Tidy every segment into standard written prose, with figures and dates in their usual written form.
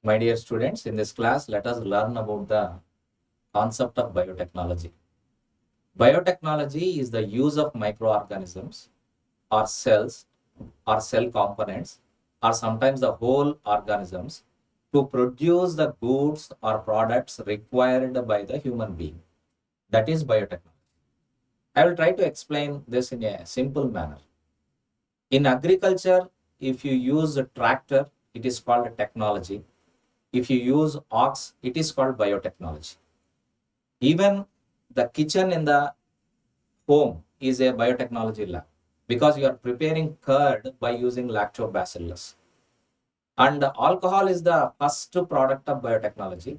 My dear students, in this class, let us learn about the concept of biotechnology. Biotechnology is the use of microorganisms or cells or cell components or sometimes the whole organisms to produce the goods or products required by the human being. That is biotechnology. I will try to explain this in a simple manner. In agriculture, if you use a tractor, it is called a technology. If you use ox, it is called biotechnology. Even the kitchen in the home is a biotechnology lab because you are preparing curd by using lactobacillus. And alcohol is the first product of biotechnology,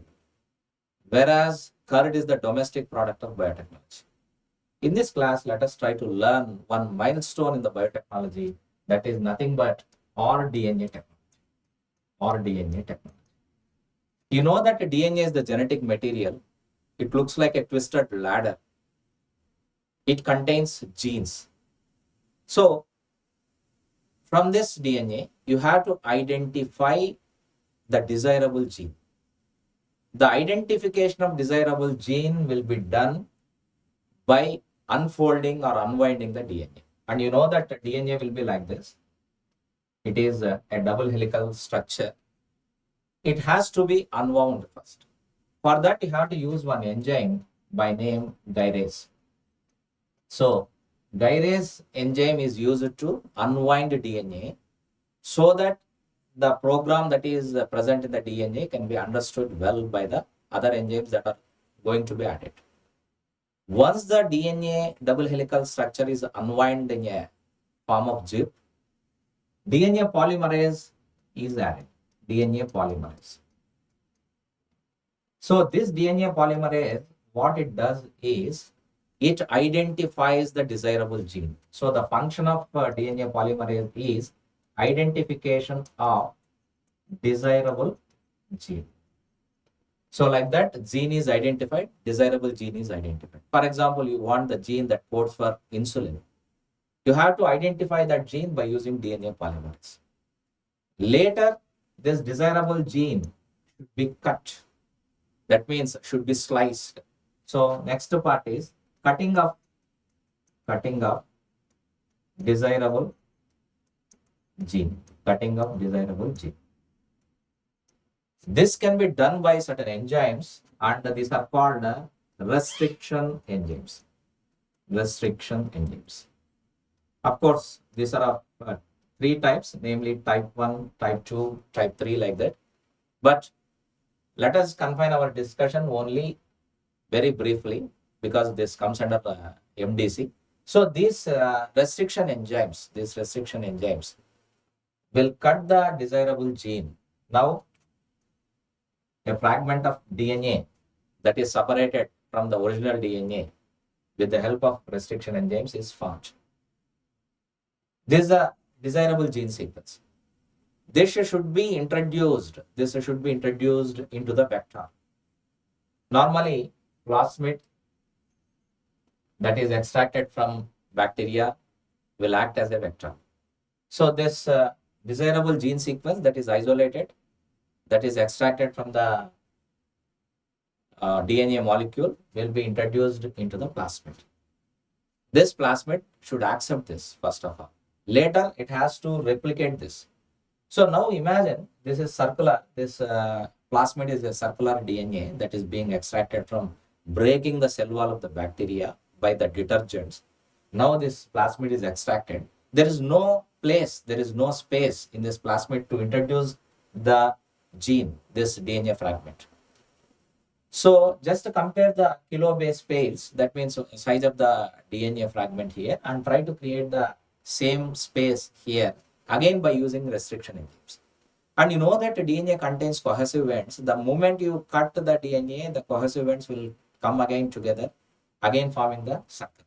whereas curd is the domestic product of biotechnology. In this class, let us try to learn one milestone in the biotechnology, that is nothing but rDNA technology. rDNA technology. You know that DNA is the genetic material. It looks like a twisted ladder. It contains genes. So, from this DNA, you have to identify the desirable gene. The identification of desirable gene will be done by unfolding or unwinding the DNA. And you know that the DNA will be like this. It is a double helical structure. It has to be unwound first. For that, you have to use one enzyme by name gyrase. So, gyrase enzyme is used to unwind DNA so that the program that is present in the DNA can be understood well by the other enzymes that are going to be added. Once the DNA double helical structure is unwound in a form of zip, DNA polymerase is added. DNA polymerase. So this DNA polymerase, what it does is it identifies the desirable gene. So the function of DNA polymerase is identification of desirable gene. So like that, gene is identified, desirable gene is identified. For example, you want the gene that codes for insulin. You have to identify that gene by using DNA polymerase. Later, this desirable gene should be cut. That means should be sliced. So next part is cutting of desirable gene. Cutting of desirable gene. This can be done by certain enzymes, and these are called restriction enzymes. Restriction enzymes. Of course, these are three types, namely type 1, type 2, type 3, like that. But let us confine our discussion only very briefly because this comes under MDC. So these restriction enzymes will cut the desirable gene. Now, a fragment of DNA that is separated from the original DNA with the help of restriction enzymes is formed. This is a desirable gene sequence. This should be introduced into the vector. Normally, plasmid that is extracted from bacteria will act as a vector. So this desirable gene sequence that is isolated, that is extracted from the DNA molecule, will be introduced into the plasmid. This plasmid should accept this first of all. Later, it has to replicate this. So now imagine this is circular. This plasmid is a circular DNA that is being extracted from breaking the cell wall of the bacteria by the detergents. Now this plasmid is extracted. There is no place, there is no space in this plasmid to introduce the gene, this DNA fragment. So just to compare the kilobase pairs, that means size of the DNA fragment here, and try to create the same space here, again by using restriction enzymes. And you know that DNA contains cohesive ends. The moment you cut the DNA, the cohesive ends will come again together, again forming the circle.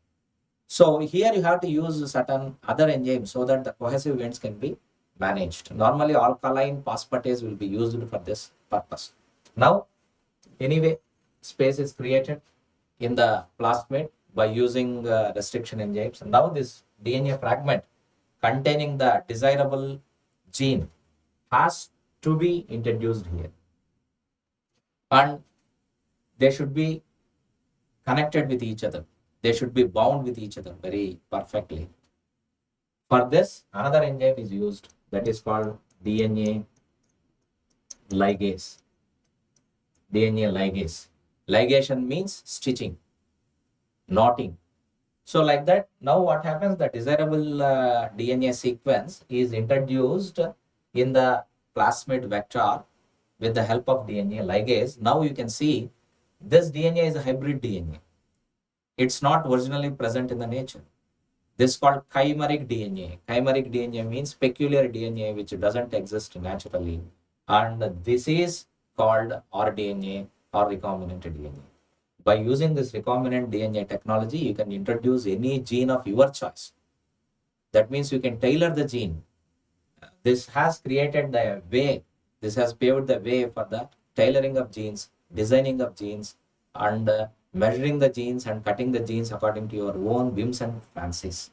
So here you have to use certain other enzymes so that the cohesive ends can be managed. Normally alkaline phosphatase will be used for this purpose. Now, anyway, space is created in the plasmid by using restriction enzymes. Now this DNA fragment containing the desirable gene has to be introduced here. and they should be connected with each other. They should be bound with each other very perfectly. For this, another enzyme is used that is called DNA ligase. DNA ligase. Ligation means stitching, knotting. So like that, now what happens, the desirable DNA sequence is introduced in the plasmid vector with the help of DNA ligase. Now you can see this DNA is a hybrid DNA. It's not originally present in the nature. This is called chimeric DNA. Chimeric DNA means peculiar DNA which doesn't exist naturally. And this is called rDNA or recombinant DNA. By using this recombinant DNA technology, you can introduce any gene of your choice. That means you can tailor the gene. This has created the way, this has paved the way for the tailoring of genes, designing of genes, and measuring the genes and cutting the genes according to your own whims and fancies.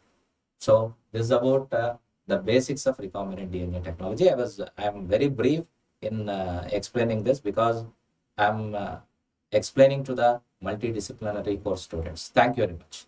So this is about the basics of recombinant DNA technology. I am very brief in explaining this because I'm explaining to the multidisciplinary course students. Thank you very much.